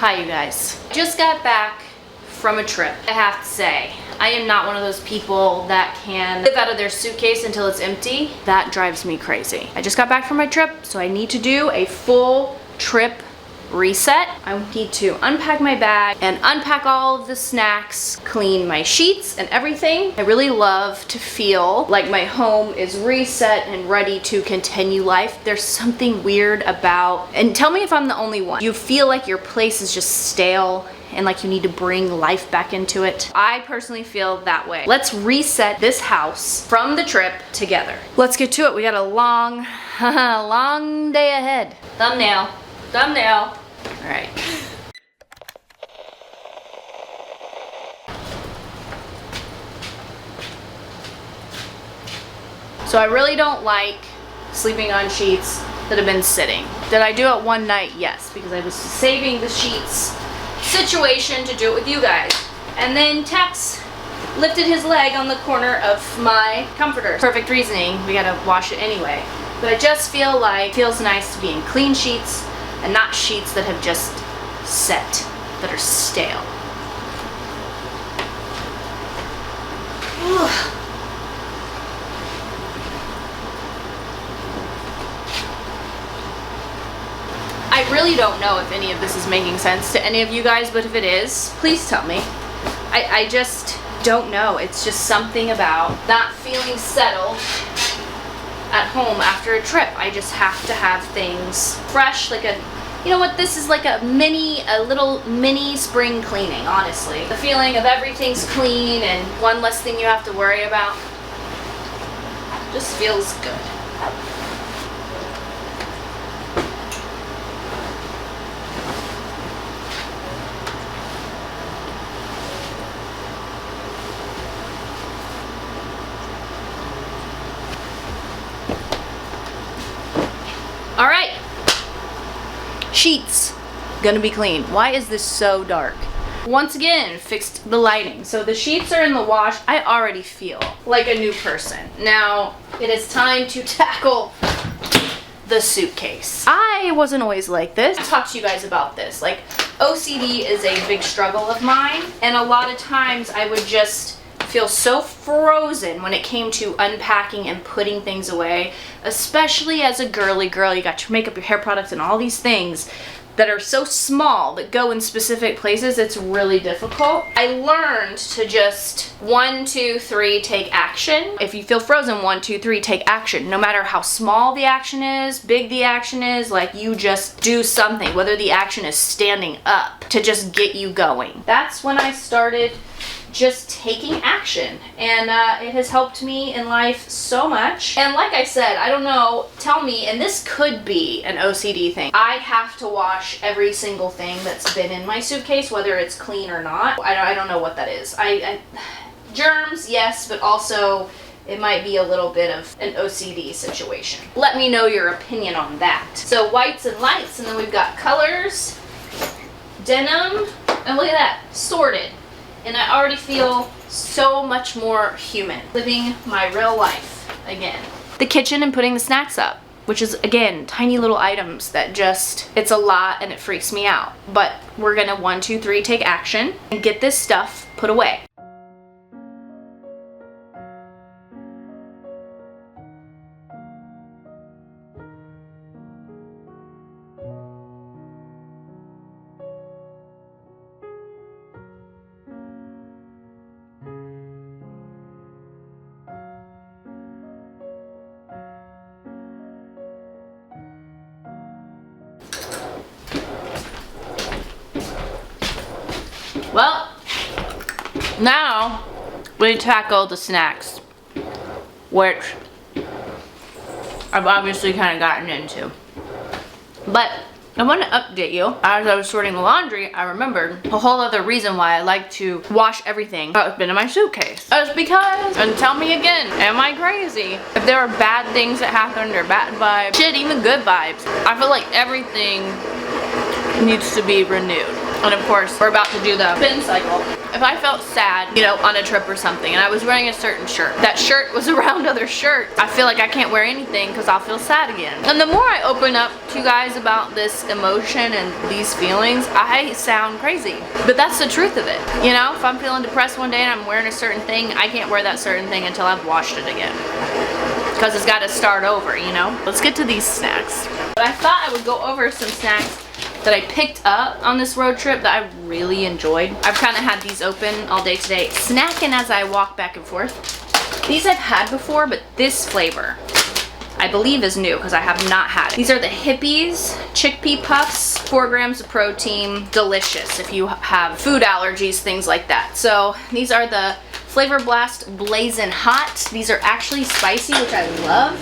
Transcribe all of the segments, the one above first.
Hi you guys. Just got back from a trip. I have to say, I am not one of those people that can live out of their suitcase until it's empty. That drives me crazy. I just got back from my trip, so I need to do a full trip reset. I need to unpack my bag and unpack all of the snacks, clean my sheets and everything. I really love to feel like my home is reset and ready to continue life. There's something weird about, and tell me if I'm the only one, you feel like your place is just stale and like you need to bring life back into it. I personally feel that way. Let's reset this house from the trip together. Let's get to it. We got a long, long day ahead. Thumbnail. Thumbnail. All right. So I really don't like sleeping on sheets that have been sitting. Did I do it one night? Yes, because I was saving the sheets situation to do it with you guys. And then Tex lifted his leg on the corner of my comforter. Perfect reasoning, we gotta wash it anyway. But I just feel like it feels nice to be in clean sheets and not sheets that have just set, that are stale. Ugh. I really don't know if any of this is making sense to any of you guys, but if it is, please tell me. I just don't know. It's just something about not feeling settled at home after a trip. I just have to have things fresh, like a, you know what, this is like a little mini spring cleaning, honestly. The feeling of everything's clean and one less thing you have to worry about just feels good. All right, sheets, gonna be clean. Why is this so dark? Once again, fixed the lighting. So the sheets are in the wash. I already feel like a new person. Now, it is time to tackle the suitcase. I wasn't always like this. I'll talk to you guys about this. Like, OCD is a big struggle of mine, and a lot of times I would just feel so frozen when it came to unpacking and putting things away, especially as a girly girl. You got your makeup, your hair products, and all these things that are so small that go in specific places. It's really difficult. I learned to just 1, 2, 3, take action. If you feel frozen, 1, 2, 3, take action. No matter how small the action is, big the action is, like, you just do something, whether the action is standing up to just get you going. That's when I started just taking action, and it has helped me in life so much. And like I said, I don't know, tell me, and this could be an OCD thing, I have to wash every single thing that's been in my suitcase, whether it's clean or not. I don't know what that is. Germs, yes, but also it might be a little bit of an OCD situation. Let me know your opinion on that. So whites and lights, and then we've got colors, denim, and look at that, sorted. And I already feel so much more human, living my real life again. The kitchen and putting the snacks up, which is, again, tiny little items that just, it's a lot and it freaks me out. But we're gonna 1, 2, 3, take action and get this stuff put away. Well, now we tackle the snacks, which I've obviously kind of gotten into. But I want to update you. As I was sorting the laundry, I remembered a whole other reason why I like to wash everything that's been in my suitcase. It's because, and tell me again, am I crazy? If there are bad things that happened or bad vibes, shit, even good vibes, I feel like everything needs to be renewed. And of course, we're about to do the spin cycle. If I felt sad, you know, on a trip or something, and I was wearing a certain shirt, that shirt was around other shirts, I feel like I can't wear anything because I'll feel sad again. And the more I open up to you guys about this emotion and these feelings, I sound crazy. But that's the truth of it. You know, if I'm feeling depressed one day and I'm wearing a certain thing, I can't wear that certain thing until I've washed it again. Because it's got to start over, you know? Let's get to these snacks. But I thought I would go over some snacks that I picked up on this road trip that I really enjoyed. I've kind of had these open all day today, snacking as I walk back and forth. These I've had before, but this flavor I believe is new because I have not had it. These are the Hippies chickpea puffs, 4 grams of protein, delicious if you have food allergies, things like that. So these are the Flavor Blast Blazing Hot. These are actually spicy, which I love.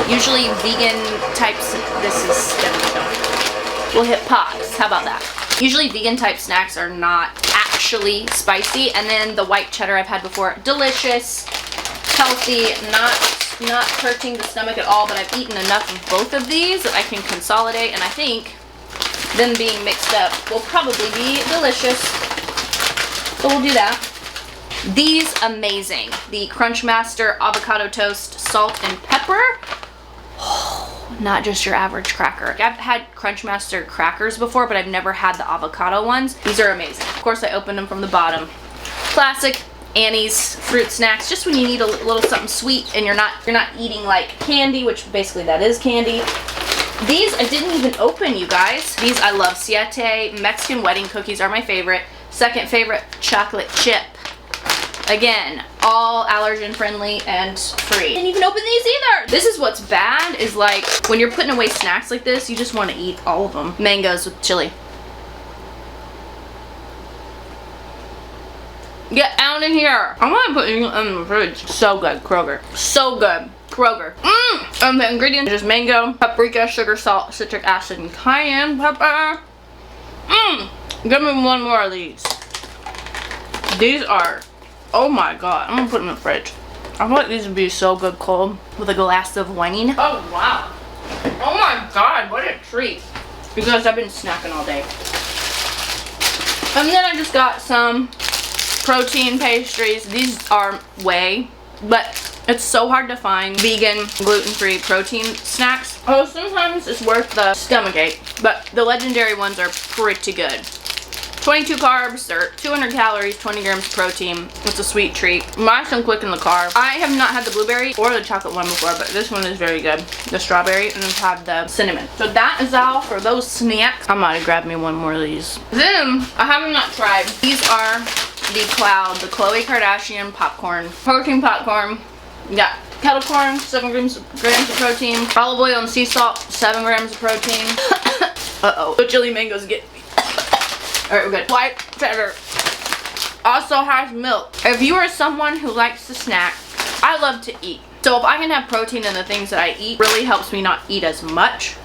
Usually vegan types, this is, we'll hit pause. How about that? Usually vegan type snacks are not actually spicy. And then the white cheddar I've had before, delicious, healthy, not hurting the stomach at all, but I've eaten enough of both of these that I can consolidate, and I think them being mixed up will probably be delicious. So we'll do that. These amazing. The Crunchmaster Avocado Toast Salt and Pepper. Not just your average cracker. I've had Crunchmaster crackers before, but I've never had the avocado ones. These are amazing. Of course, I opened them from the bottom. Classic Annie's fruit snacks, just when you need a little something sweet and you're not eating like candy, which basically that is candy. These I didn't even open, you guys. These I love. Siete Mexican wedding cookies are my favorite. Second favorite, chocolate chip. Again, all allergen friendly and free. Didn't even open these either. This is what's bad, is like when you're putting away snacks like this, you just want to eat all of them. Mangoes with chili. Get out of here. I'm gonna put you in the fridge. So good, Kroger. So good, Kroger. And the ingredients are just mango, paprika, sugar, salt, citric acid, and cayenne pepper. Give me one more of these. These are, oh my god, I'm gonna put them in the fridge. I feel like these would be so good cold with a glass of wine. Oh wow. Oh my god, what a treat. Because I've been snacking all day. And then I just got some protein pastries. These are whey, but it's so hard to find vegan, gluten-free protein snacks. Oh, sometimes it's worth the stomachache, but the legendary ones are pretty good. 22 carbs, or 200 calories, 20 grams of protein. It's a sweet treat. Nice and quick in the car. I have not had the blueberry or the chocolate one before, but this one is very good. The strawberry, and I've had the cinnamon. So that is all for those snacks. I might have grabbed me one more of these. Then, I have not tried. These are the Cloud, the Khloe Kardashian popcorn. Protein popcorn. Yeah. Kettle corn, 7 grams of protein. Olive oil and sea salt, 7 grams of protein. Uh-oh. The chili mangoes get me. Alright, we're good. White cheddar also has milk. If you are someone who likes to snack, I love to eat. So if I can have protein in the things that I eat, really helps me not eat as much.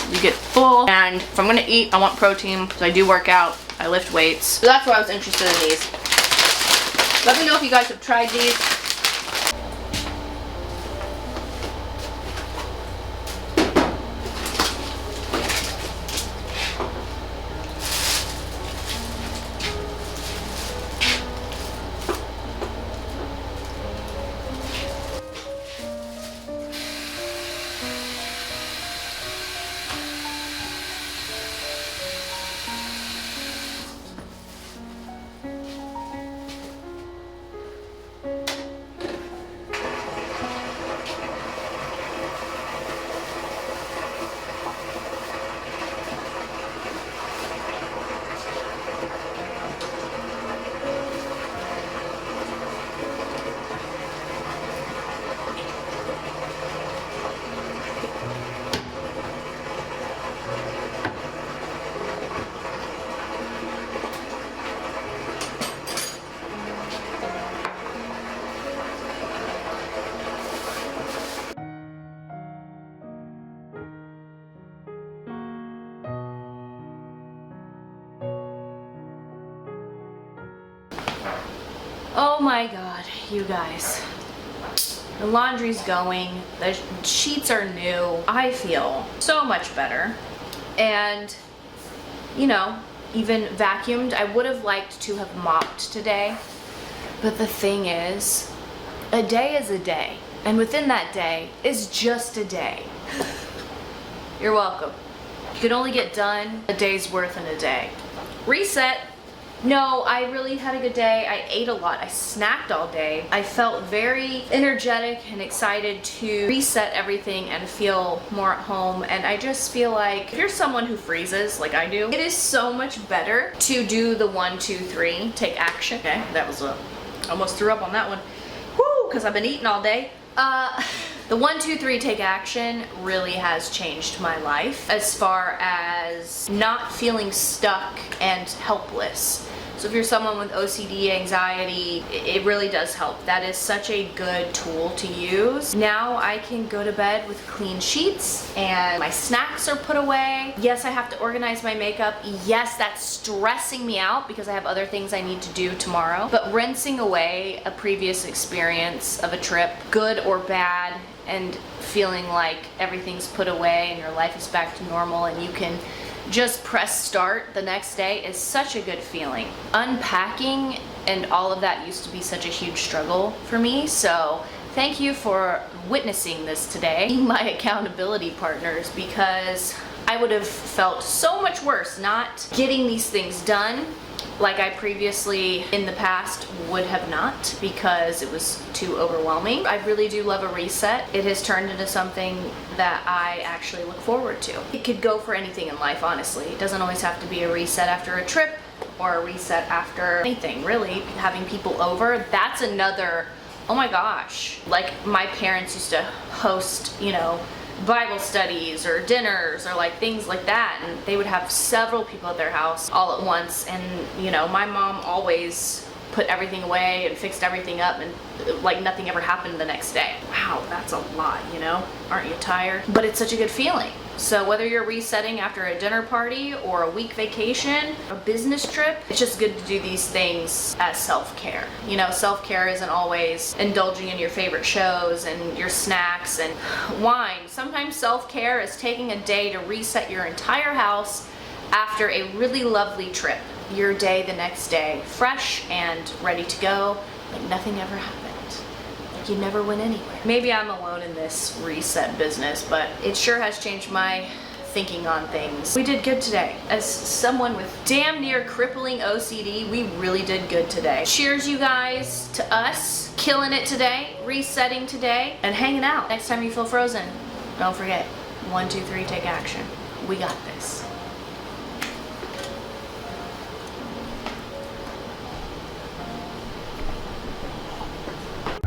You get full. And if I'm gonna eat, I want protein because I do work out. I lift weights. So that's why I was interested in these. Let me know if you guys have tried these. Oh my god, you guys. The laundry's going, the sheets are new. I feel so much better. And, you know, even vacuumed. I would have liked to have mopped today. But the thing is, a day is a day. And within that day is just a day. You're welcome. You can only get done a day's worth in a day. Reset. No, I really had a good day. I ate a lot. I snacked all day. I felt very energetic and excited to reset everything and feel more at home. And I just feel like if you're someone who freezes like I do, it is so much better to do the 1, 2, 3, take action. Okay, that was almost threw up on that one. Woo, because I've been eating all day. The 1, 2, 3 take action really has changed my life as far as not feeling stuck and helpless. So if you're someone with OCD, anxiety, it really does help. That is such a good tool to use. Now I can go to bed with clean sheets and my snacks are put away. Yes, I have to organize my makeup. Yes, that's stressing me out because I have other things I need to do tomorrow. But rinsing away a previous experience of a trip, good or bad, and feeling like everything's put away and your life is back to normal and you can just press start the next day is such a good feeling. Unpacking and all of that used to be such a huge struggle for me, so thank you for witnessing this today, being my accountability partners, because I would have felt so much worse not getting these things done like I previously in the past would have not, because it was too overwhelming. I really do love a reset. It has turned into something that I actually look forward to. It could go for anything in life, honestly. It doesn't always have to be a reset after a trip or a reset after anything, really. Having people over, that's another, oh my gosh. Like my parents used to host, you know, Bible studies or dinners or like things like that, and they would have several people at their house all at once, and you know, my mom always put everything away and fixed everything up, and like nothing ever happened the next day. Wow, that's a lot, you know? Aren't you tired? But it's such a good feeling. So whether you're resetting after a dinner party or a week vacation, a business trip, it's just good to do these things as self-care. You know, self-care isn't always indulging in your favorite shows and your snacks and wine. Sometimes self-care is taking a day to reset your entire house after a really lovely trip. Your day the next day, fresh and ready to go, like nothing ever happened. Like you never went anywhere. Maybe I'm alone in this reset business, but it sure has changed my thinking on things. We did good today. As someone with damn near crippling OCD, we really did good today. Cheers, you guys, to us killing it today, resetting today, and hanging out. Next time you feel frozen, don't forget, 1, 2, 3, take action. We got this.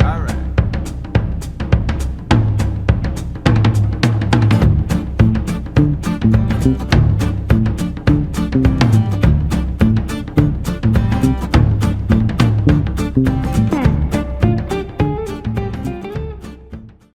All right.